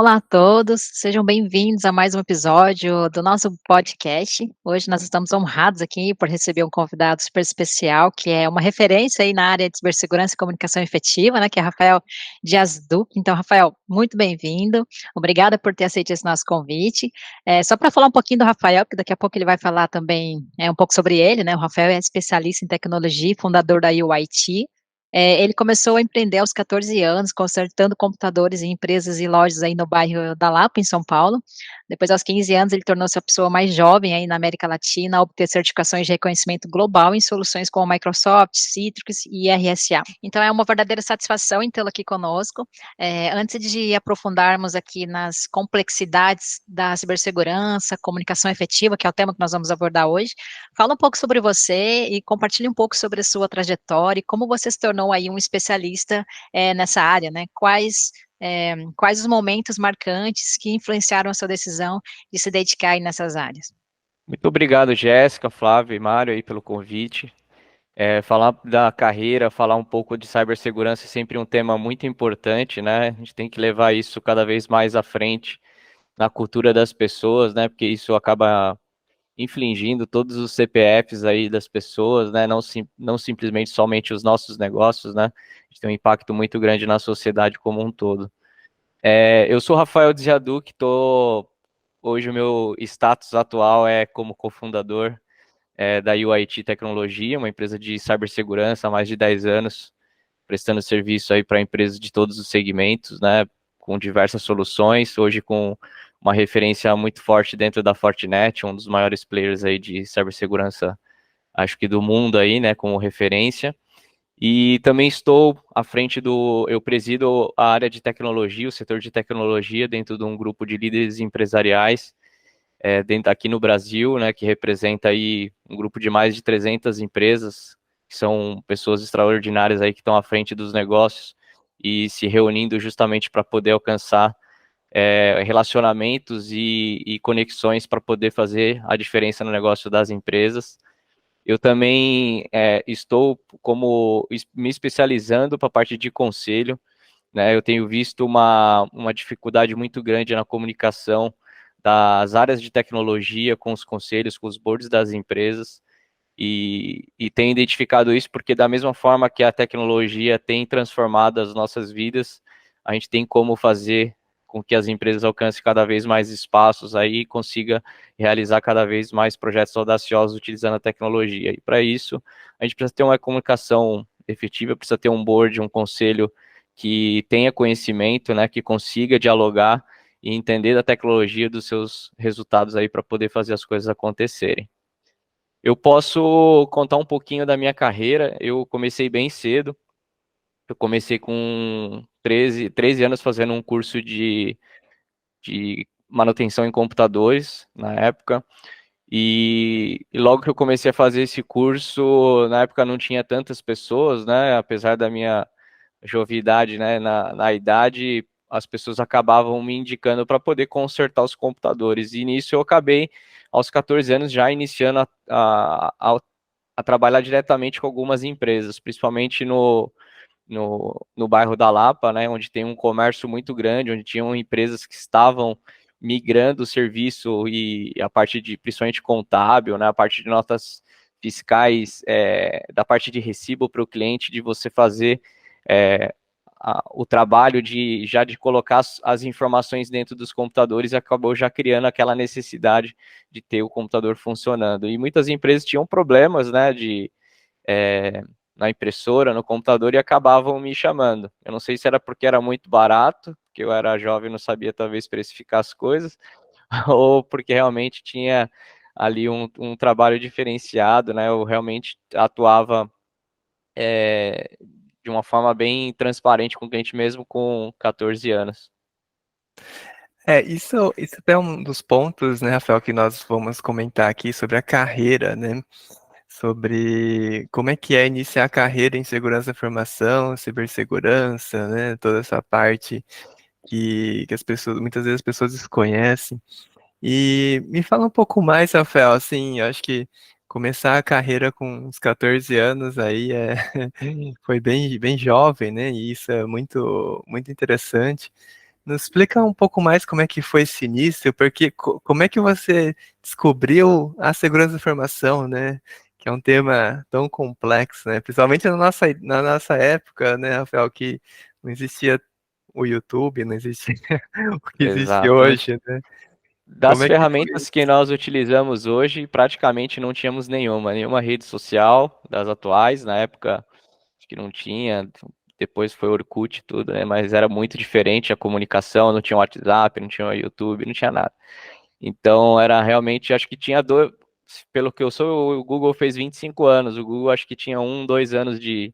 Olá a todos, sejam bem-vindos a mais um episódio do nosso podcast. Hoje nós estamos honrados aqui por receber um convidado super especial, que é uma referência aí na área de cibersegurança e comunicação efetiva, né, que é Rafael Dias Duque. Então, Rafael, muito bem-vindo. Obrigada por ter aceito esse nosso convite. Só para falar um pouquinho do Rafael, porque daqui a pouco ele vai falar também um pouco sobre ele, né? O Rafael é especialista em tecnologia e fundador da UIT. Ele começou a empreender aos 14 anos, consertando computadores em empresas e lojas aí no bairro da Lapa, em São Paulo. Depois, aos 15 anos, ele tornou-se a pessoa mais jovem aí na América Latina a obter certificações de reconhecimento global em soluções como Microsoft, Citrix e RSA. Então, é uma verdadeira satisfação em tê-lo aqui conosco. Antes de aprofundarmos aqui nas complexidades da cibersegurança, comunicação efetiva, que é o tema que nós vamos abordar hoje, fala um pouco sobre você e compartilhe um pouco sobre a sua trajetória e como você se tornou aí um especialista nessa área, né? Quais os momentos marcantes que influenciaram a sua decisão de se dedicar aí nessas áreas? Muito obrigado, Jéssica, Flávio e Mário aí pelo convite. Falar da carreira, falar um pouco de cibersegurança é sempre um tema muito importante, né? A gente tem que levar isso cada vez mais à frente na cultura das pessoas, né? Porque isso acaba infligindo todos os CPFs aí das pessoas, né? Não simplesmente somente os nossos negócios, né? A gente tem um impacto muito grande na sociedade como um todo. Eu sou Rafael Dziaduc, hoje o meu status atual é como cofundador da UIT Tecnologia, uma empresa de cibersegurança há mais de 10 anos, prestando serviço aí para empresas de todos os segmentos, né, com diversas soluções, hoje com uma referência muito forte dentro da Fortinet, um dos maiores players aí de cibersegurança, acho que do mundo aí, né, como referência. E também estou à frente eu presido a área de tecnologia, o setor de tecnologia, dentro de um grupo de líderes empresariais, dentro, aqui no Brasil, né, que representa aí um grupo de mais de 300 empresas, que são pessoas extraordinárias aí que estão à frente dos negócios e se reunindo justamente para poder alcançar relacionamentos e conexões para poder fazer a diferença no negócio das empresas. Eu também estou me especializando para a parte de conselho, né? Eu tenho visto uma dificuldade muito grande na comunicação das áreas de tecnologia com os conselhos, com os boards das empresas, e tenho identificado isso porque da mesma forma que a tecnologia tem transformado as nossas vidas, a gente tem como fazer com que as empresas alcancem cada vez mais espaços aí e consiga realizar cada vez mais projetos audaciosos utilizando a tecnologia. E para isso, a gente precisa ter uma comunicação efetiva, precisa ter um board, um conselho que tenha conhecimento, né, que consiga dialogar e entender da tecnologia, dos seus resultados aí para poder fazer as coisas acontecerem. Eu posso contar um pouquinho da minha carreira. Eu comecei bem cedo. Eu comecei com 13 anos fazendo um curso de manutenção em computadores na época. E logo que eu comecei a fazer esse curso, na época não tinha tantas pessoas, né? Apesar da minha jovialidade, né? Na idade, as pessoas acabavam me indicando para poder consertar os computadores. E nisso eu acabei, aos 14 anos, já iniciando a trabalhar diretamente com algumas empresas, principalmente no bairro da Lapa, né, onde tem um comércio muito grande, onde tinham empresas que estavam migrando o serviço e a parte de, principalmente contábil, né, a parte de notas fiscais, da parte de recibo para o cliente, de você fazer é, o trabalho de colocar as informações dentro dos computadores, acabou já criando aquela necessidade de ter o computador funcionando. E muitas empresas tinham problemas, né, é, na impressora, no computador, e acabavam me chamando. Eu não sei se era porque era muito barato, porque eu era jovem e não sabia talvez precificar as coisas, ou porque realmente tinha ali um trabalho diferenciado, né? Eu realmente atuava de uma forma bem transparente com o cliente mesmo com 14 anos. Isso é um dos pontos, né, Rafael, que nós vamos comentar aqui sobre a carreira, né? Sobre como é que é iniciar a carreira em segurança da informação, cibersegurança, né? Toda essa parte que as pessoas, muitas vezes as pessoas desconhecem. E me fala um pouco mais, Rafael, assim, eu acho que começar a carreira com uns 14 anos aí foi bem jovem, né? E isso é muito interessante. Nos explica um pouco mais como é que foi esse início, porque como é que você descobriu a segurança da informação, né? Que é um tema tão complexo, né? Principalmente na nossa época, né, Rafael, que não existia o YouTube, não existia o que existe Exato. hoje, né? Como Das é que foi ferramentas que isso? nós utilizamos hoje, praticamente não tínhamos nenhuma rede social das atuais, na época acho que não tinha, depois foi Orkut e tudo, né? Mas era muito diferente a comunicação, não tinha WhatsApp, não tinha YouTube, não tinha nada. Então era realmente, acho que tinha dois, pelo que eu sou, o Google fez 25 anos, o Google acho que tinha 2 anos de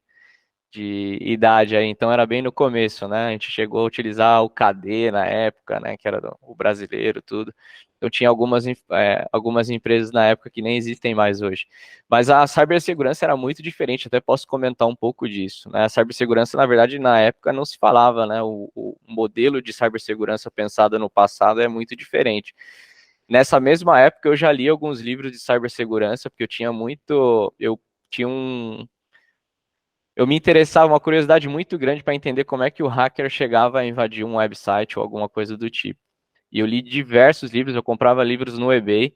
idade aí, então era bem no começo, né? A gente chegou a utilizar o KD na época, né? Que era o brasileiro, tudo. Então tinha algumas empresas na época que nem existem mais hoje. Mas a cibersegurança era muito diferente, até posso comentar um pouco disso, né? A cibersegurança, na verdade, na época não se falava, né? O modelo de cibersegurança pensado no passado é muito diferente. Nessa mesma época eu já li alguns livros de cibersegurança, porque eu tinha eu me interessava, uma curiosidade muito grande para entender como é que o hacker chegava a invadir um website ou alguma coisa do tipo. E eu li diversos livros, eu comprava livros no eBay,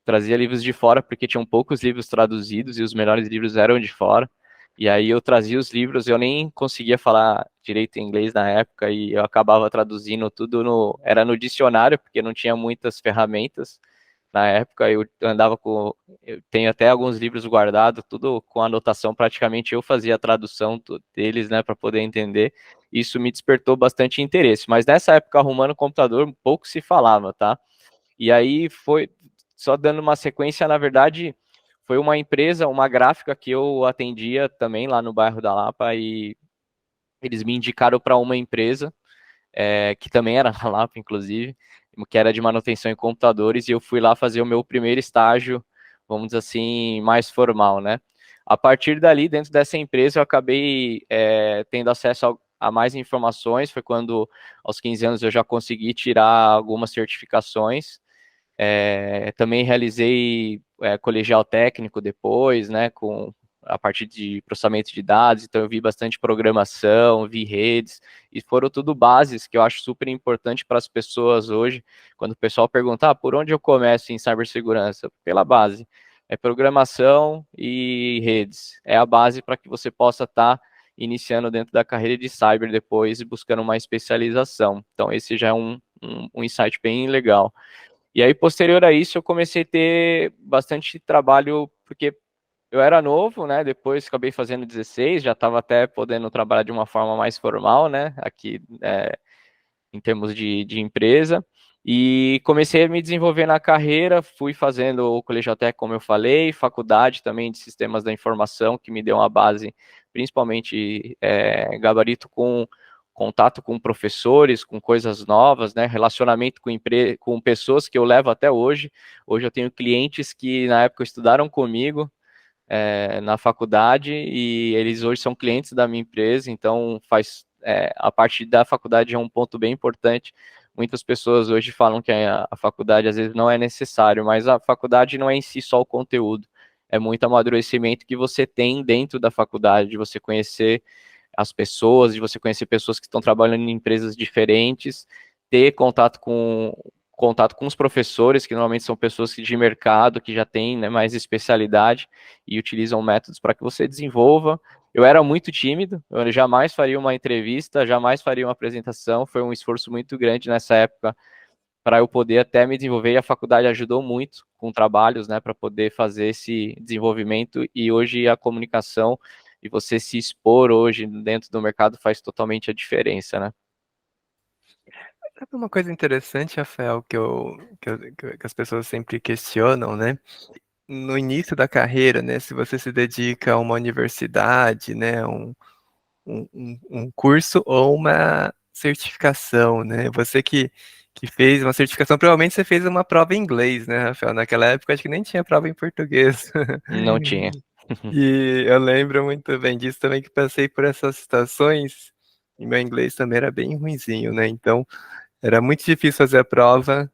trazia livros de fora porque tinham poucos livros traduzidos e os melhores livros eram de fora. E aí eu trazia os livros, eu nem conseguia falar direito inglês na época e eu acabava traduzindo tudo era no dicionário, porque não tinha muitas ferramentas. Na época eu andava eu tenho até alguns livros guardados, tudo com anotação, praticamente eu fazia a tradução deles, né, para poder entender. Isso me despertou bastante interesse, mas nessa época arrumando computador, pouco se falava, tá? E aí foi só dando uma sequência, na verdade, foi uma empresa, uma gráfica que eu atendia também lá no bairro da Lapa e eles me indicaram para uma empresa que também era na Lapa, inclusive, que era de manutenção em computadores, e eu fui lá fazer o meu primeiro estágio, vamos dizer assim, mais formal, né? A partir dali, dentro dessa empresa, eu acabei tendo acesso a mais informações, foi quando, aos 15 anos, eu já consegui tirar algumas certificações, também realizei colegial técnico depois, né, com a partir de processamento de dados, então eu vi bastante programação, vi redes, e foram tudo bases que eu acho super importante para as pessoas hoje, quando o pessoal pergunta, por onde eu começo em cibersegurança? Pela base, é programação e redes, é a base para que você possa estar iniciando dentro da carreira de cyber depois e buscando uma especialização, então esse já é um insight bem legal. E aí, posterior a isso, eu comecei a ter bastante trabalho, porque eu era novo, né? Depois acabei fazendo 16, já estava até podendo trabalhar de uma forma mais formal, né? Aqui, em termos de empresa. E comecei a me desenvolver na carreira, fui fazendo o colegial técnico, como eu falei, faculdade também de sistemas da informação, que me deu uma base, principalmente gabarito com contato com professores, com coisas novas, né? Relacionamento com pessoas que eu levo até hoje. Hoje eu tenho clientes que na época estudaram comigo, na faculdade e eles hoje são clientes da minha empresa, então a parte da faculdade é um ponto bem importante. Muitas pessoas hoje falam que a faculdade às vezes não é necessário, mas a faculdade não é em si só o conteúdo, é muito amadurecimento que você tem dentro da faculdade, de você conhecer as pessoas, de você conhecer pessoas que estão trabalhando em empresas diferentes, ter contato com os professores, que normalmente são pessoas de mercado, que já têm, né, mais especialidade e utilizam métodos para que você desenvolva. Eu era muito tímido, eu jamais faria uma entrevista, jamais faria uma apresentação, foi um esforço muito grande nessa época para eu poder até me desenvolver, e a faculdade ajudou muito com trabalhos, né, para poder fazer esse desenvolvimento, e hoje a comunicação e você se expor hoje dentro do mercado faz totalmente a diferença, né? Sabe uma coisa interessante, Rafael, que as pessoas sempre questionam, né? No início da carreira, né? Se você se dedica a uma universidade, né? Um curso ou uma certificação, né? Você que fez uma certificação, provavelmente você fez uma prova em inglês, né, Rafael? Naquela época acho que nem tinha prova em português. Não tinha. E eu lembro muito bem disso também, que passei por essas situações e meu inglês também era bem ruinzinho, né? Então era muito difícil fazer a prova,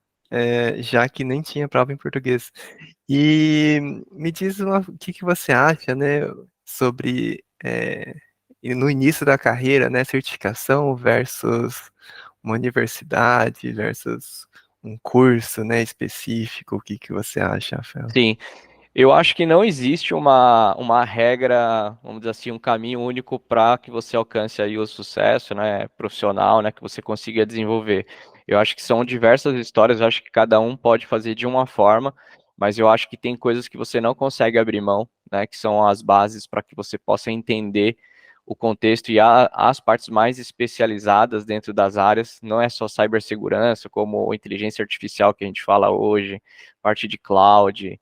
já que nem tinha prova em português. E me diz o que que você acha, né, sobre no início da carreira, né, certificação versus uma universidade versus um curso, né, específico? O que que você acha, Rafael? Sim, eu acho que não existe uma regra, vamos dizer assim, um caminho único para que você alcance aí o sucesso, né, profissional, né, que você consiga desenvolver. Eu acho que são diversas histórias, eu acho que cada um pode fazer de uma forma, mas eu acho que tem coisas que você não consegue abrir mão, né, que são as bases para que você possa entender o contexto e as partes mais especializadas dentro das áreas, não é só cibersegurança, como inteligência artificial que a gente fala hoje, parte de cloud,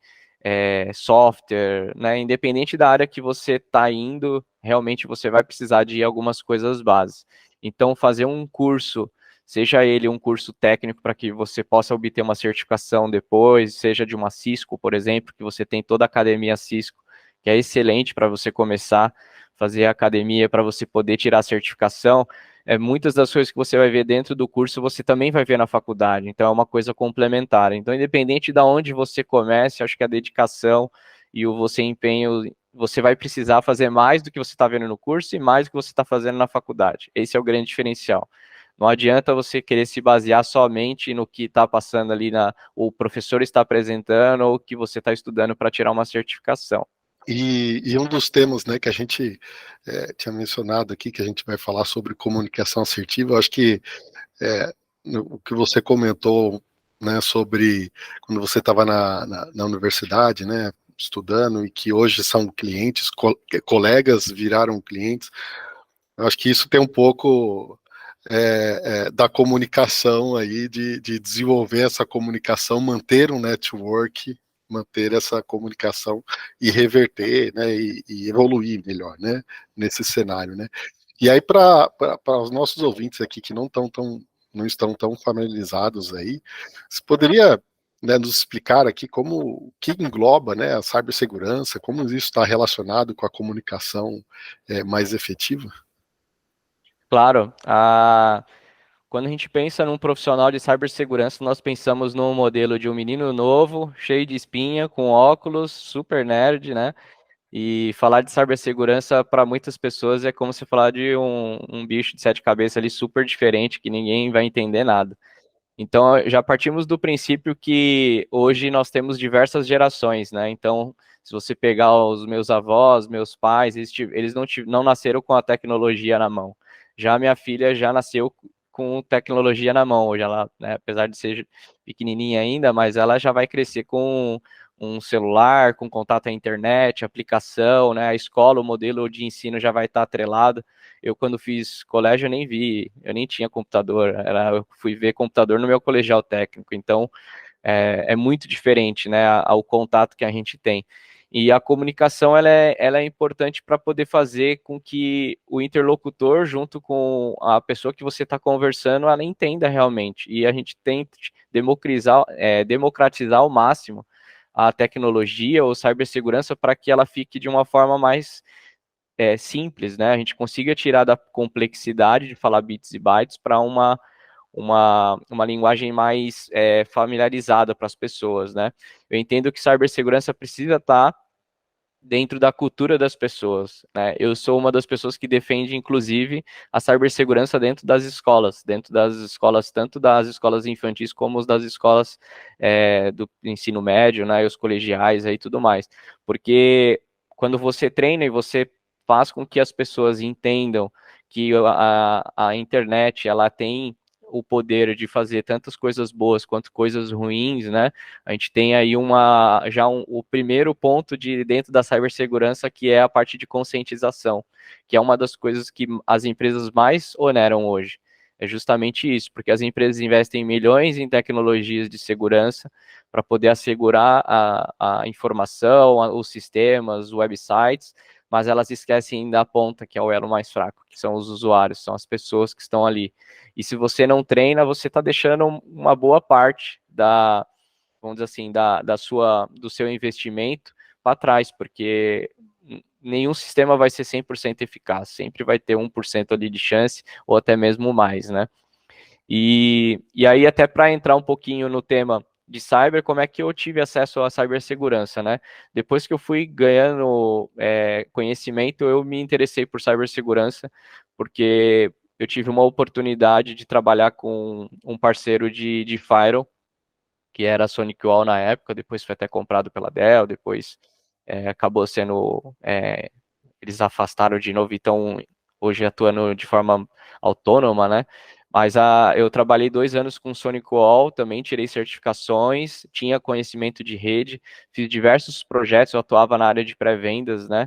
software, né? Independente da área que você está indo, realmente você vai precisar de algumas coisas básicas. Então, fazer um curso, seja ele um curso técnico para que você possa obter uma certificação depois, seja de uma Cisco, por exemplo, que você tem toda a academia Cisco, que é excelente para você começar fazer a academia para você poder tirar a certificação. Muitas das coisas que você vai ver dentro do curso, você também vai ver na faculdade, então é uma coisa complementar. Então, independente de onde você comece, acho que a dedicação e o você empenho, você vai precisar fazer mais do que você está vendo no curso e mais do que você está fazendo na faculdade. Esse é o grande diferencial. Não adianta você querer se basear somente no que está passando ali, o professor está apresentando ou que você está estudando para tirar uma certificação. E um dos temas, né, que a gente tinha mencionado aqui, que a gente vai falar sobre comunicação assertiva, eu acho que o que você comentou, né, sobre quando você estava na universidade, né, estudando, e que hoje são clientes, colegas viraram clientes, eu acho que isso tem um pouco da comunicação aí, de desenvolver essa comunicação, manter um network, manter essa comunicação e reverter, né, e evoluir melhor, né, nesse cenário, né. E aí, para os nossos ouvintes aqui que não estão tão familiarizados aí, você poderia, né, nos explicar aqui o que engloba, né, a cibersegurança, como isso está relacionado com a comunicação mais efetiva? Claro, quando a gente pensa num profissional de cibersegurança, nós pensamos num modelo de um menino novo, cheio de espinha, com óculos, super nerd, né? E falar de cibersegurança para muitas pessoas é como se falar de um bicho de sete cabeças ali super diferente, que ninguém vai entender nada. Então, já partimos do princípio que hoje nós temos diversas gerações, né? Então, se você pegar os meus avós, meus pais, eles não nasceram com a tecnologia na mão. Já minha filha já nasceu com tecnologia na mão. Hoje ela, né, apesar de ser pequenininha ainda, mas ela já vai crescer com um celular, com contato à internet, aplicação, né? A escola, o modelo de ensino já vai estar atrelado. Eu, quando fiz colégio, eu nem tinha computador, eu fui ver computador no meu colegial técnico, então é muito diferente, né, ao contato que a gente tem. E a comunicação, ela é importante para poder fazer com que o interlocutor, junto com a pessoa que você está conversando, ela entenda realmente. E a gente tente democratizar ao máximo a tecnologia ou cibersegurança para que ela fique de uma forma mais simples, né? A gente consiga tirar da complexidade de falar bits e bytes para uma linguagem mais familiarizada para as pessoas, né? Eu entendo que cibersegurança precisa estar dentro da cultura das pessoas, né? Eu sou uma das pessoas que defende, inclusive, a cibersegurança dentro das escolas, tanto das escolas infantis como das escolas do ensino médio, né? E os colegiais e tudo mais, porque quando você treina e você faz com que as pessoas entendam que a internet ela tem o poder de fazer tantas coisas boas quanto coisas ruins, né? A gente tem aí o primeiro ponto de dentro da cibersegurança, que é a parte de conscientização, que é uma das coisas que as empresas mais oneram hoje. É justamente isso, porque as empresas investem milhões em tecnologias de segurança para poder assegurar a informação, os sistemas, os websites, mas elas esquecem da ponta, que é o elo mais fraco, que são os usuários, são as pessoas que estão ali. E se você não treina, você está deixando uma boa parte vamos dizer assim, do seu investimento para trás, porque nenhum sistema vai ser 100% eficaz, sempre vai ter 1% ali de chance, ou até mesmo mais, né? E aí, até para entrar um pouquinho no tema de cyber, como é que eu tive acesso à cibersegurança, né? Depois que eu fui ganhando conhecimento, eu me interessei por cibersegurança, porque eu tive uma oportunidade de trabalhar com um parceiro de Firewall, que era a SonicWall na época, depois foi até comprado pela Dell, depois acabou sendo, eles afastaram de novo, então hoje atuando de forma autônoma, né? Mas eu trabalhei 2 anos com SonicWall, também tirei certificações, tinha conhecimento de rede, fiz diversos projetos, eu atuava na área de pré-vendas, né?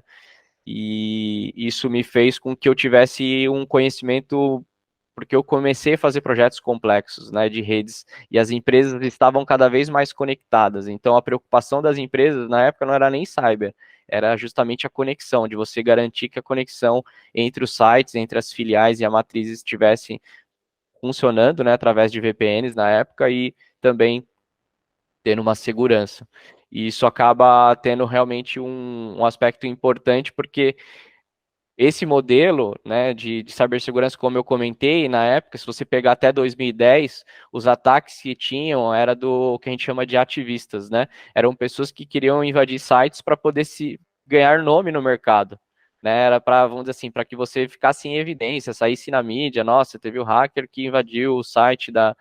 E isso me fez com que eu tivesse um conhecimento, porque eu comecei a fazer projetos complexos, né, de redes, e as empresas estavam cada vez mais conectadas. Então, a preocupação das empresas na época não era nem cyber, era justamente a conexão, de você garantir que a conexão entre os sites, entre as filiais e a matriz estivessem funcionando, né, através de VPNs na época, e também tendo uma segurança. E isso acaba tendo realmente um aspecto importante, porque esse modelo, né, de cibersegurança, como eu comentei, na época, se você pegar até 2010, os ataques que tinham era do que a gente chama de ativistas, né? Eram pessoas que queriam invadir sites para poder se ganhar nome no mercado, né? Era para, vamos dizer assim, para que você ficasse em evidência, saísse na mídia, nossa, teve o hacker que invadiu o site da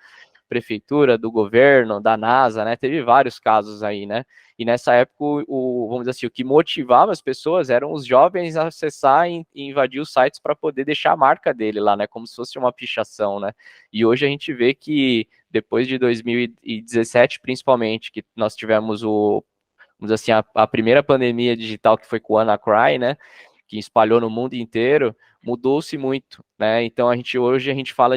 prefeitura, do governo, da NASA, né? Teve vários casos aí, né? E nessa época, vamos dizer assim, o que motivava as pessoas eram os jovens a acessar e invadir os sites para poder deixar a marca dele lá, né? Como se fosse uma pichação, né? E hoje a gente vê que depois de 2017, principalmente, que nós tivemos vamos dizer assim, a primeira pandemia digital que foi com o WannaCry, né? Que espalhou no mundo inteiro, mudou-se muito, né? Então hoje a gente fala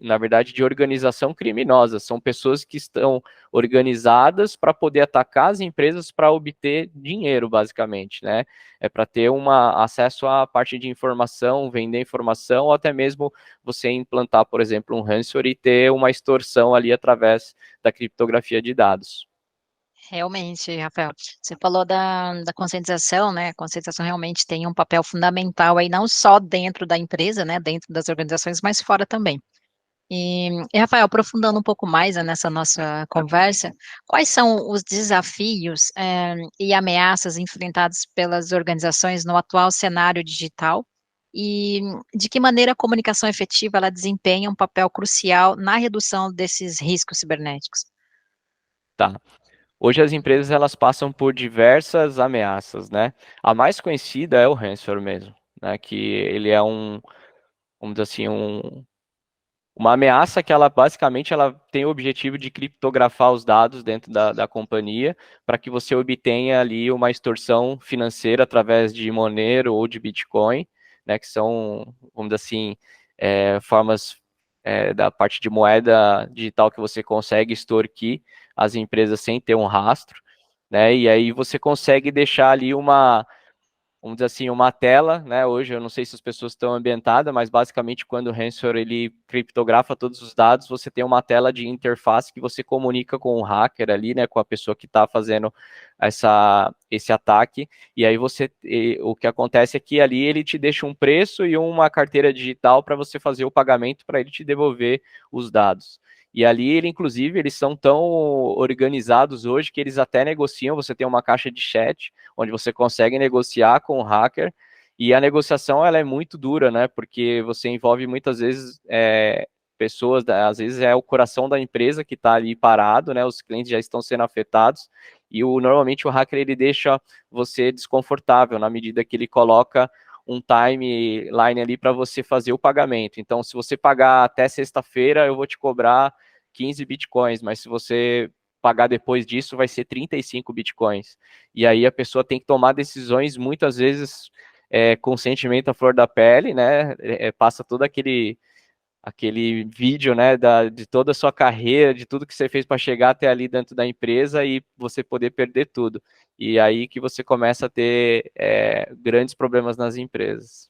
na verdade, de organização criminosa. São pessoas que estão organizadas para poder atacar as empresas para obter dinheiro, basicamente, né? É para ter acesso à parte de informação, vender informação, ou até mesmo você implantar, por exemplo, um ransomware e ter uma extorsão ali através da criptografia de dados. Realmente, Rafael, você falou da conscientização, né? A conscientização realmente tem um papel fundamental aí, não só dentro da empresa, né? Dentro das organizações, mas fora também. E Rafael, aprofundando um pouco mais, né, nessa nossa conversa, quais são os desafios, e ameaças enfrentados pelas organizações no atual cenário digital? E de que maneira a comunicação efetiva ela desempenha um papel crucial na redução desses riscos cibernéticos? Tá. Hoje as empresas elas passam por diversas ameaças, né? A mais conhecida é o ransomware mesmo, né? Que ele é vamos dizer assim, uma ameaça que ela basicamente ela tem o objetivo de criptografar os dados dentro da companhia para que você obtenha ali uma extorsão financeira através de Monero ou de Bitcoin, né? Que são, vamos dizer assim, formas da parte de moeda digital que você consegue extorquir as empresas sem ter um rastro, né? E aí você consegue deixar ali vamos dizer assim, uma tela, né? Hoje eu não sei se as pessoas estão ambientadas, mas basicamente quando o ransomware ele criptografa todos os dados, você tem uma tela de interface que você comunica com o hacker ali, né? Com a pessoa que está fazendo esse ataque. E aí o que acontece é que ali ele te deixa um preço e uma carteira digital para você fazer o pagamento para ele te devolver os dados. E ali, inclusive, eles são tão organizados hoje que eles até negociam. Você tem uma caixa de chat onde você consegue negociar com o hacker, e a negociação ela é muito dura, né? Porque você envolve muitas vezes pessoas, às vezes é o coração da empresa que está ali parado, né? Os clientes já estão sendo afetados, e normalmente o hacker ele deixa você desconfortável na medida que ele coloca um timeline ali para você fazer o pagamento. Então, se você pagar até sexta-feira, eu vou te cobrar 15 bitcoins, mas se você pagar depois disso, vai ser 35 bitcoins. E aí a pessoa tem que tomar decisões, muitas vezes, com sentimento à flor da pele, né? Passa todo aquele vídeo, né, de toda a sua carreira, de tudo que você fez para chegar até ali dentro da empresa e você poder perder tudo. E aí que você começa a ter grandes problemas nas empresas.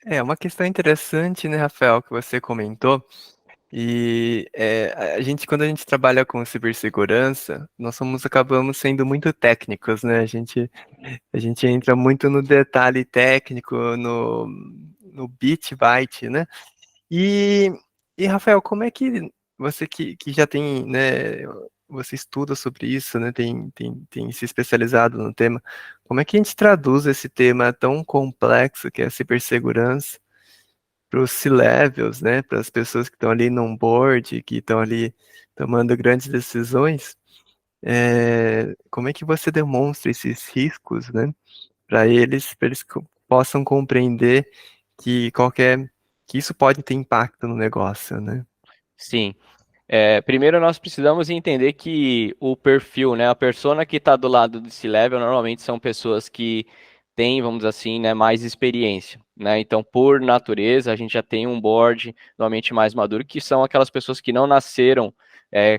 É uma questão interessante, né, Rafael, que você comentou. E quando a gente trabalha com cibersegurança, acabamos sendo muito técnicos, né? A gente entra muito no detalhe técnico, no bit, byte, né? E, Rafael, como é que você que já tem, né? Você estuda sobre isso, né? Tem se especializado no tema. Como é que a gente traduz esse tema tão complexo que é a cibersegurança os C-levels, né, para as pessoas que estão ali no board, que estão ali tomando grandes decisões, como é que você demonstra esses riscos, né, para eles possam compreender que que isso pode ter impacto no negócio, né? Sim. Primeiro nós precisamos entender que o perfil, né, a persona que está do lado do C-Level normalmente são pessoas que têm, vamos dizer assim, né, mais experiência, né? Então, por natureza, a gente já tem um board normalmente mais maduro, que são aquelas pessoas que não nasceram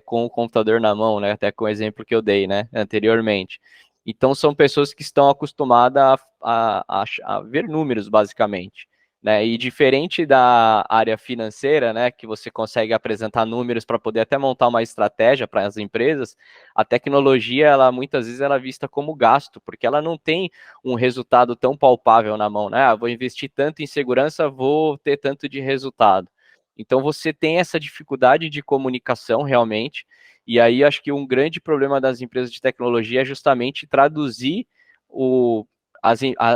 com o computador na mão, né? Até com o exemplo que eu dei, né, anteriormente. Então, são pessoas que estão acostumadas a ver números, basicamente. Né, e diferente da área financeira, né, que você consegue apresentar números para poder até montar uma estratégia para as empresas, a tecnologia, ela muitas vezes ela é vista como gasto, porque ela não tem um resultado tão palpável na mão, né? Vou investir tanto em segurança, vou ter tanto de resultado. Então você tem essa dificuldade de comunicação realmente, e aí acho que um grande problema das empresas de tecnologia é justamente traduzir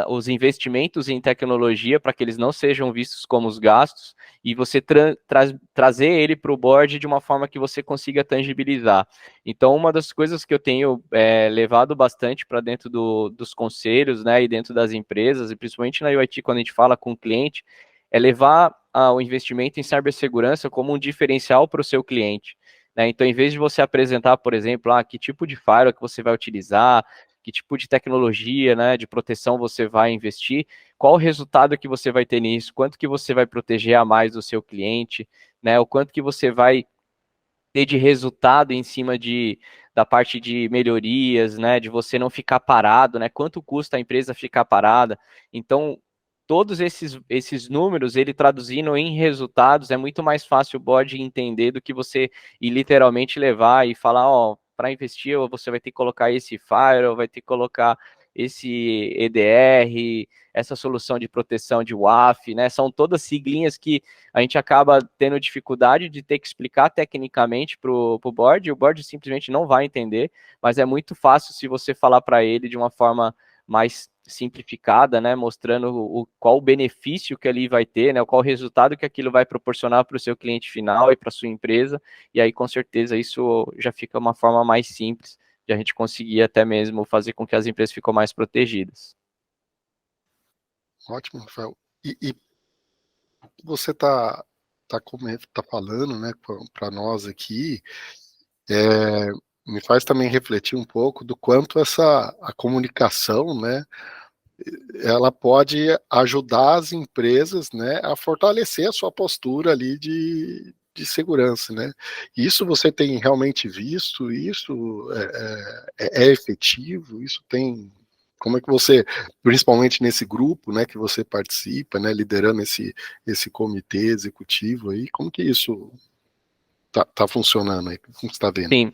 os investimentos em tecnologia para que eles não sejam vistos como os gastos e você trazer ele para o board de uma forma que você consiga tangibilizar. Então, uma das coisas que eu tenho levado bastante para dentro dos conselhos, né, e dentro das empresas, e principalmente na UIT, quando a gente fala com o cliente, é levar o investimento em cibersegurança como um diferencial para o seu cliente. Né? Então, em vez de você apresentar, por exemplo, que tipo de firewall que você vai utilizar, que tipo de tecnologia, né, de proteção você vai investir, qual o resultado que você vai ter nisso, quanto que você vai proteger a mais o seu cliente, né, o quanto que você vai ter de resultado em cima da parte de melhorias, né, de você não ficar parado, né, quanto custa a empresa ficar parada. Então, todos esses números, ele traduzindo em resultados, é muito mais fácil o board entender do que você ir literalmente levar e falar, para investir, você vai ter que colocar esse firewall, vai ter que colocar esse EDR, essa solução de proteção de WAF, né? São todas siglinhas que a gente acaba tendo dificuldade de ter que explicar tecnicamente para o board, e o board simplesmente não vai entender, mas é muito fácil se você falar para ele de uma forma mais simplificada, né, mostrando qual o benefício que ali vai ter, né, qual o resultado que aquilo vai proporcionar para o seu cliente final e para a sua empresa, e aí com certeza isso já fica uma forma mais simples de a gente conseguir até mesmo fazer com que as empresas fiquem mais protegidas. Ótimo, Rafael. E você tá falando, né, para nós aqui, me faz também refletir um pouco do quanto a comunicação, né, ela pode ajudar as empresas, né, a fortalecer a sua postura ali de segurança, né? Isso você tem realmente visto? Isso é efetivo? Isso tem... Como é que você, principalmente nesse grupo, né, que você participa, né, liderando esse comitê executivo aí, como que isso tá funcionando aí? Como você está vendo? Sim.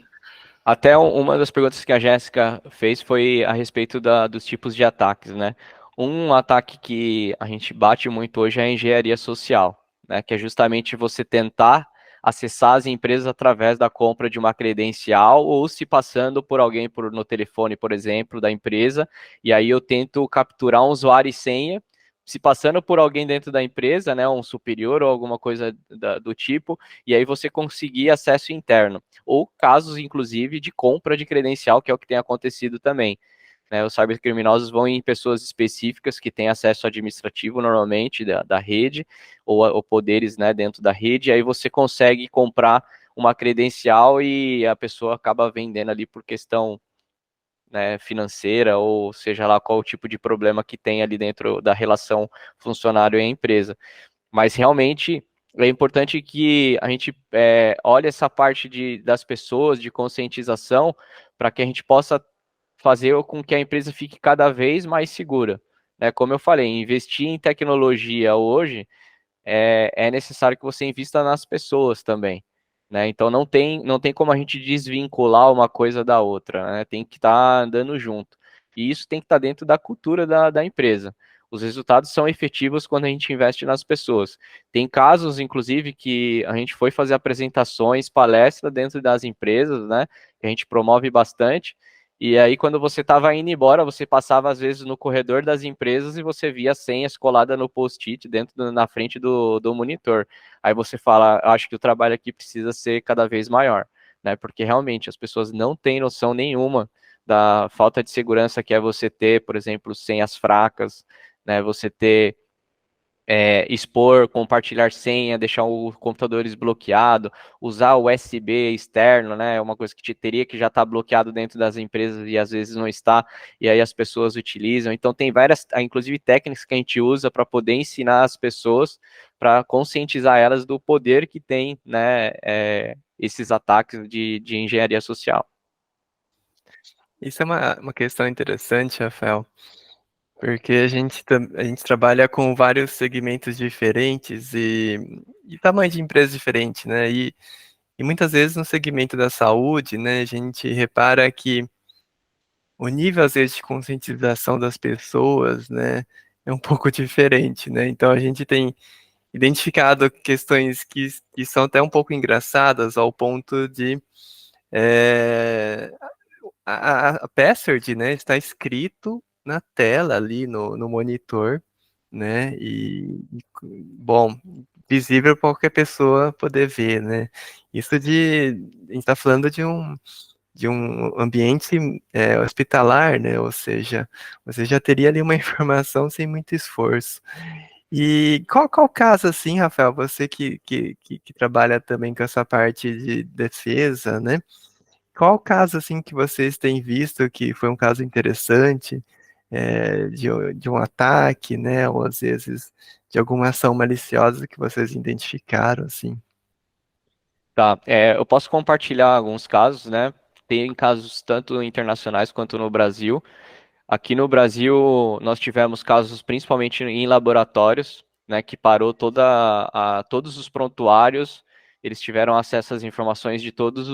Até uma das perguntas que a Jéssica fez foi a respeito dos tipos de ataques, né? Um ataque que a gente bate muito hoje é a engenharia social, né? Que é justamente você tentar acessar as empresas através da compra de uma credencial ou se passando por alguém no telefone, por exemplo, da empresa, e aí eu tento capturar um usuário e senha, se passando por alguém dentro da empresa, né? Um superior ou alguma coisa do tipo, e aí você conseguir acesso interno ou casos, inclusive, de compra de credencial, que é o que tem acontecido também. Né, os cybercriminosos vão em pessoas específicas que têm acesso administrativo, normalmente, da rede, ou poderes, né, dentro da rede, e aí você consegue comprar uma credencial e a pessoa acaba vendendo ali por questão, né, financeira, ou seja lá qual o tipo de problema que tem ali dentro da relação funcionário e empresa. Mas realmente é importante que a gente olhe essa parte das pessoas, de conscientização, para que a gente possa fazer com que a empresa fique cada vez mais segura. Né? Como eu falei, investir em tecnologia hoje é necessário que você invista nas pessoas também. Né? Então não tem como a gente desvincular uma coisa da outra, né? Tem que estar andando junto. E isso tem que estar dentro da cultura da empresa. Os resultados são efetivos quando a gente investe nas pessoas. Tem casos, inclusive, que a gente foi fazer apresentações, palestras dentro das empresas, né? Que a gente promove bastante. E aí, quando você estava indo embora, você passava, às vezes, no corredor das empresas e você via senhas coladas no post-it na frente do monitor. Aí você fala, acho que o trabalho aqui precisa ser cada vez maior, né? Porque realmente as pessoas não têm noção nenhuma da falta de segurança que é você ter, por exemplo, senhas fracas, né? Você ter expor, compartilhar senha, deixar o computador desbloqueado, usar o USB externo, né? É uma coisa que teria que já estar bloqueado dentro das empresas e às vezes não está, e aí as pessoas utilizam. Então tem várias, inclusive técnicas que a gente usa para poder ensinar as pessoas, para conscientizar elas do poder que tem, né? Esses ataques de engenharia social. Isso é uma questão interessante, Rafael, porque a gente trabalha com vários segmentos diferentes e tamanho de empresa diferente, né? E muitas vezes no segmento da saúde, né, a gente repara que o nível, às vezes, de conscientização das pessoas, né, é um pouco diferente, né? Então a gente tem identificado questões que são até um pouco engraçadas ao ponto de é, a password, né, está escrito na tela ali no monitor, né, bom, visível para qualquer pessoa poder ver, né. A gente está falando de um ambiente hospitalar, né, ou seja, você já teria ali uma informação sem muito esforço. E qual caso, assim, Rafael, você que trabalha também com essa parte de defesa, né? Qual caso, assim, que vocês têm visto que foi um caso interessante, de um ataque, né? Ou às vezes de alguma ação maliciosa que vocês identificaram, assim? Tá, eu posso compartilhar alguns casos, né? Tem casos tanto internacionais quanto no Brasil. Aqui no Brasil, nós tivemos casos principalmente em laboratórios, né, que parou todos os prontuários, eles tiveram acesso às informações de todos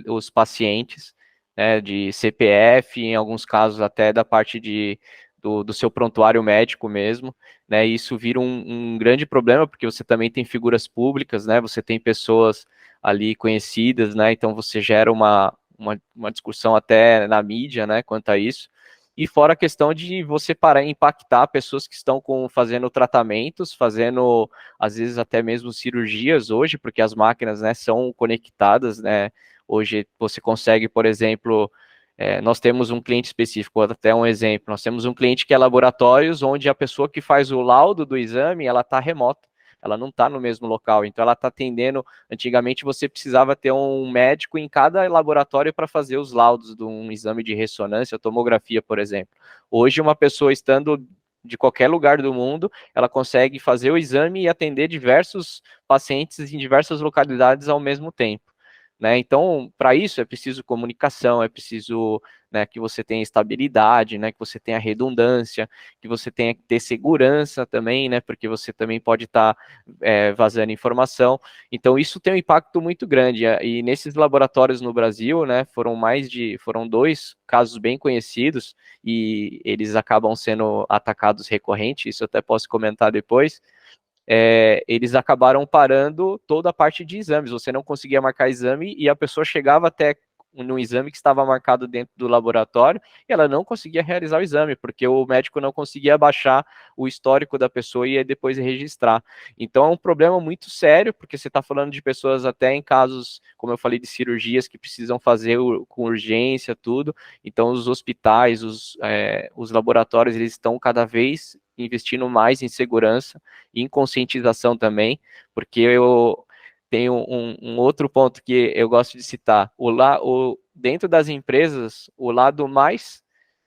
os pacientes, né, de CPF, em alguns casos até da parte do seu prontuário médico mesmo, né, e isso vira um grande problema, porque você também tem figuras públicas, né, você tem pessoas ali conhecidas, né, então você gera uma discussão até na mídia, né, quanto a isso. E fora a questão de você parar impactar pessoas que estão fazendo tratamentos, fazendo, às vezes, até mesmo cirurgias hoje, porque as máquinas, né, são conectadas, né? Hoje você consegue, por exemplo, nós temos um cliente específico, até um exemplo, nós temos um cliente que é laboratórios, onde a pessoa que faz o laudo do exame, ela está remota, ela não está no mesmo local, então ela está atendendo. Antigamente você precisava ter um médico em cada laboratório para fazer os laudos de um exame de ressonância, tomografia, por exemplo. Hoje, uma pessoa estando de qualquer lugar do mundo, ela consegue fazer o exame e atender diversos pacientes em diversas localidades ao mesmo tempo. Né? Então, para isso é preciso comunicação, é preciso, né, que você tenha estabilidade, né, que você tenha redundância, que você tenha que ter segurança também, né, porque você também pode estar vazando informação. Então, isso tem um impacto muito grande. E nesses laboratórios no Brasil, né, foram 2 casos bem conhecidos e eles acabam sendo atacados recorrentes. Isso eu até posso comentar depois. Eles acabaram parando toda a parte de exames. Você não conseguia marcar exame e a pessoa chegava até no exame que estava marcado dentro do laboratório e ela não conseguia realizar o exame, porque o médico não conseguia baixar o histórico da pessoa e depois registrar. Então é um problema muito sério, porque você está falando de pessoas até em casos, como eu falei, de cirurgias que precisam fazer com urgência, tudo. Então os hospitais, os laboratórios, eles estão cada vez investindo mais em segurança e em conscientização também, porque eu tenho um outro ponto que eu gosto de citar. Dentro das empresas, o lado mais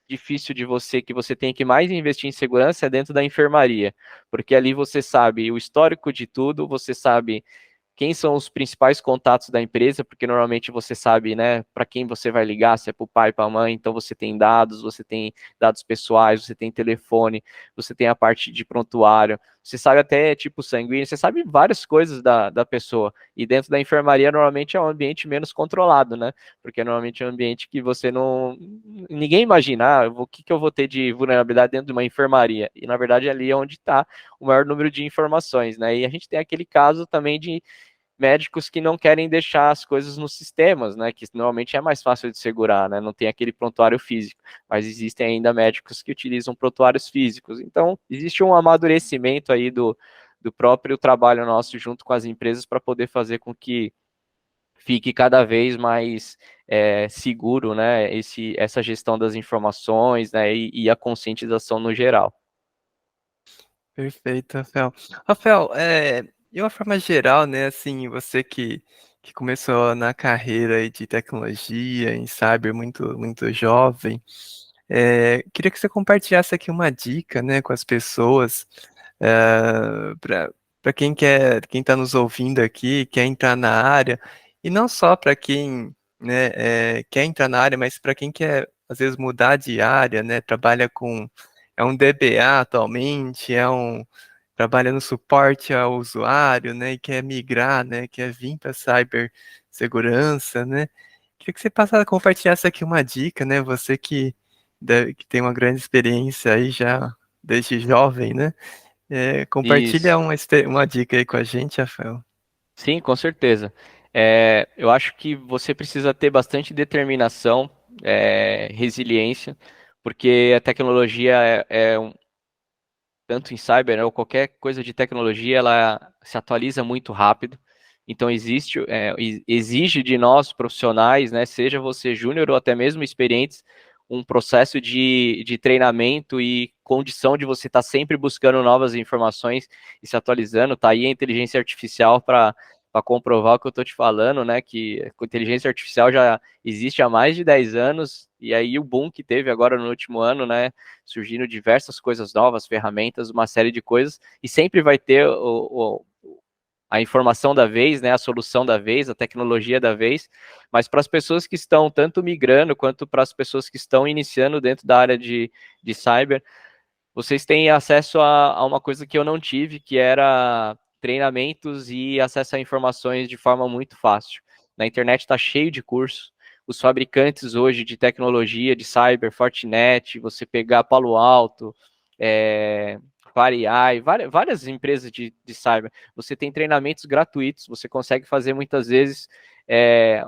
difícil de você, que você tem que mais investir em segurança, é dentro da enfermaria, porque ali você sabe o histórico de tudo, você sabe quem são os principais contatos da empresa, porque normalmente você sabe, né, para quem você vai ligar, se é para o pai, para a mãe, então você tem dados pessoais, você tem telefone, você tem a parte de prontuário, você sabe até tipo sanguíneo, você sabe várias coisas da pessoa, e dentro da enfermaria normalmente é um ambiente menos controlado, né, porque normalmente é um ambiente que você não, ninguém imagina, o que eu vou ter de vulnerabilidade dentro de uma enfermaria, e na verdade ali é onde está o maior número de informações, né, e a gente tem aquele caso também médicos que não querem deixar as coisas nos sistemas, né, que normalmente é mais fácil de segurar, né, não tem aquele prontuário físico, mas existem ainda médicos que utilizam prontuários físicos. Então, existe um amadurecimento aí do próprio trabalho nosso junto com as empresas para poder fazer com que fique cada vez mais seguro, né, essa gestão das informações, né, e a conscientização no geral. Perfeito, Rafael. Rafael, de uma forma geral, né, assim, você que começou na carreira aí de tecnologia, em cyber, muito jovem, queria que você compartilhasse aqui uma dica, né, com as pessoas, para quem está nos ouvindo aqui, quer entrar na área, e não só para quem, né, quer entrar na área, mas para quem quer, às vezes, mudar de área, né, trabalha com, é um DBA atualmente, trabalha no suporte ao usuário, né, e quer migrar, né, quer vir para cibersegurança, né. Queria que você passasse, compartilhasse aqui uma dica, né, você que tem uma grande experiência aí já desde jovem, né? Compartilha Isso. uma dica aí com a gente, Rafael. Sim, com certeza. Eu acho que você precisa ter bastante determinação, resiliência, porque a tecnologia tanto em cyber, né, ou qualquer coisa de tecnologia, ela se atualiza muito rápido. Então exige de nós profissionais, né, seja você júnior ou até mesmo experientes, um processo de treinamento e condição de você estar sempre buscando novas informações e se atualizando. Tá aí a inteligência artificial para comprovar o que eu estou te falando, né? Que a inteligência artificial já existe há mais de 10 anos, e aí o boom que teve agora no último ano, né? Surgindo diversas coisas novas, ferramentas, uma série de coisas, e sempre vai ter a informação da vez, né, a solução da vez, a tecnologia da vez, mas para as pessoas que estão tanto migrando quanto para as pessoas que estão iniciando dentro da área de cyber, vocês têm acesso a uma coisa que eu não tive, que era treinamentos e acesso a informações de forma muito fácil. Na internet está cheio de cursos. Os fabricantes hoje de tecnologia, de cyber, Fortinet, você pegar Palo Alto, FireEye, várias empresas de cyber, você tem treinamentos gratuitos, você consegue fazer muitas vezes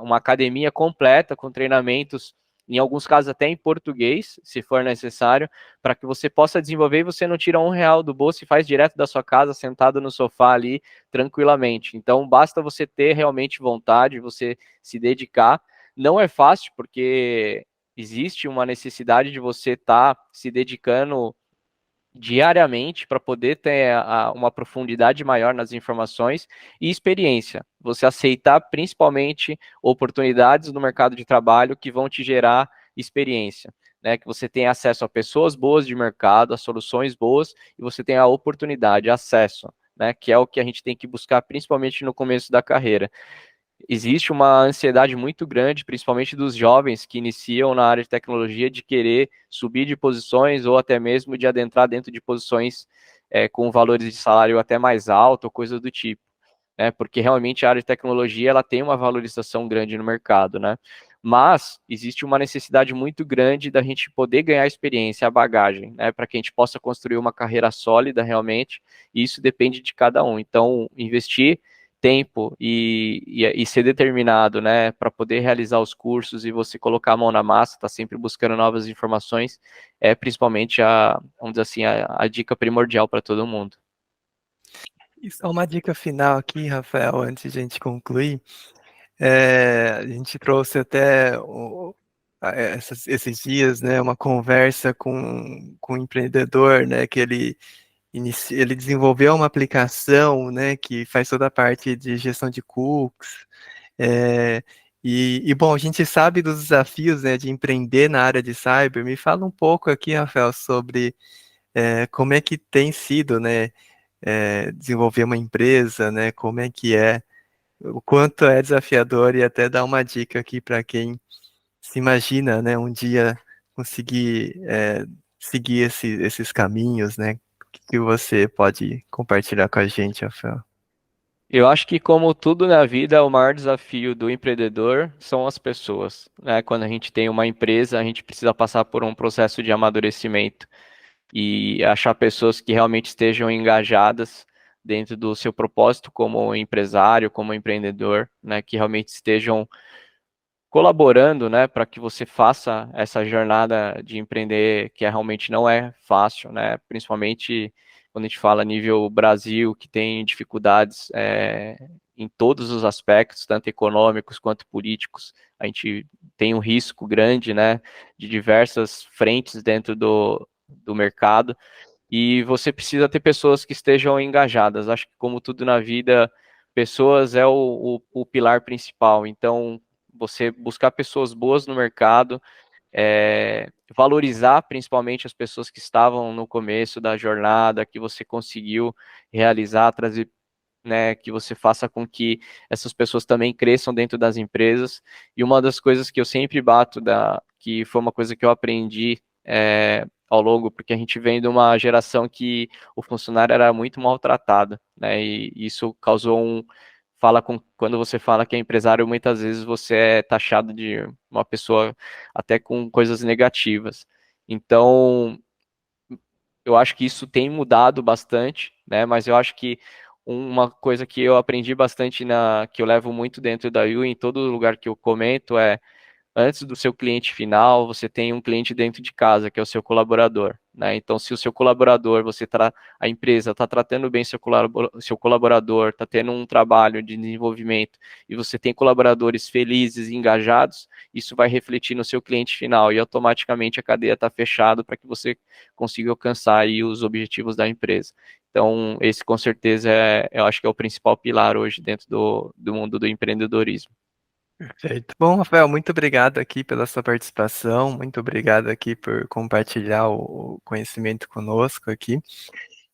uma academia completa com treinamentos, em alguns casos até em português, se for necessário, para que você possa desenvolver e você não tira R$ 1 do bolso e faz direto da sua casa, sentado no sofá ali, tranquilamente. Então, basta você ter realmente vontade, você se dedicar. Não é fácil, porque existe uma necessidade de você estar se dedicando diariamente para poder ter uma profundidade maior nas informações e experiência. Você aceitar principalmente oportunidades no mercado de trabalho que vão te gerar experiência, né? Que você tenha acesso a pessoas boas de mercado, a soluções boas e você tenha a oportunidade, acesso, né? Que é o que a gente tem que buscar principalmente no começo da carreira. Existe uma ansiedade muito grande, principalmente dos jovens que iniciam na área de tecnologia, de querer subir de posições ou até mesmo de adentrar dentro de posições com valores de salário até mais alto, ou coisa do tipo, né? Porque realmente a área de tecnologia ela tem uma valorização grande no mercado, né? Mas existe uma necessidade muito grande da gente poder ganhar experiência, a bagagem, né? Para que a gente possa construir uma carreira sólida realmente, e isso depende de cada um. Então, investir tempo e ser determinado, né, para poder realizar os cursos e você colocar a mão na massa, tá sempre buscando novas informações, é principalmente vamos dizer assim, a dica primordial para todo mundo. E só uma dica final aqui, Rafael, antes de a gente concluir. A gente trouxe até esses dias, né, uma conversa com um empreendedor, né, que ele desenvolveu uma aplicação, né, que faz toda a parte de gestão de cookies. Bom, a gente sabe dos desafios, né, de empreender na área de cyber. Me fala um pouco aqui, Rafael, sobre como é que tem sido, né, desenvolver uma empresa, né, como é que o quanto é desafiador, e até dar uma dica aqui para quem se imagina, né, um dia conseguir seguir esses caminhos, né? O que você pode compartilhar com a gente, Rafael? Eu acho que, como tudo na vida, o maior desafio do empreendedor são as pessoas, né? Quando a gente tem uma empresa, a gente precisa passar por um processo de amadurecimento e achar pessoas que realmente estejam engajadas, dentro do seu propósito como empresário, como empreendedor, né, que realmente estejam colaborando, né, para que você faça essa jornada de empreender, que realmente não é fácil, né, principalmente quando a gente fala nível Brasil, que tem dificuldades em todos os aspectos, tanto econômicos quanto políticos. A gente tem um risco grande, né, de diversas frentes dentro do mercado, e você precisa ter pessoas que estejam engajadas. Acho que, como tudo na vida, pessoas é o pilar principal. Então, você buscar pessoas boas no mercado, valorizar principalmente as pessoas que estavam no começo da jornada, que você conseguiu realizar, trazer, né, que você faça com que essas pessoas também cresçam dentro das empresas. E uma das coisas que eu sempre bato, que foi uma coisa que eu aprendi ao longo, porque a gente vem de uma geração que o funcionário era muito maltratado, né, e isso causou quando você fala que é empresário, muitas vezes você é taxado de uma pessoa até com coisas negativas. Então, eu acho que isso tem mudado bastante, né? Mas eu acho que uma coisa que eu aprendi bastante que eu levo muito dentro da UI, em todo lugar que eu comento, antes do seu cliente final, você tem um cliente dentro de casa, que é o seu colaborador, né? Então, se o seu colaborador, a empresa está tratando bem seu colaborador, está tendo um trabalho de desenvolvimento, e você tem colaboradores felizes e engajados, isso vai refletir no seu cliente final, e automaticamente a cadeia está fechada para que você consiga alcançar aí os objetivos da empresa. Então, esse com certeza eu acho que é o principal pilar hoje dentro do mundo do empreendedorismo. Perfeito. Bom, Rafael, muito obrigado aqui pela sua participação, muito obrigado aqui por compartilhar o conhecimento conosco aqui.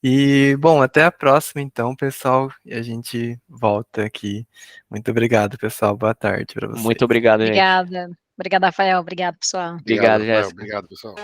E, bom, até a próxima então, pessoal, e a gente volta aqui. Muito obrigado, pessoal. Boa tarde para vocês. Muito obrigado, gente. Obrigada. Obrigada, Rafael. Obrigado, pessoal. Obrigado, Obrigado, Rafael. Jéssica. Obrigado, pessoal.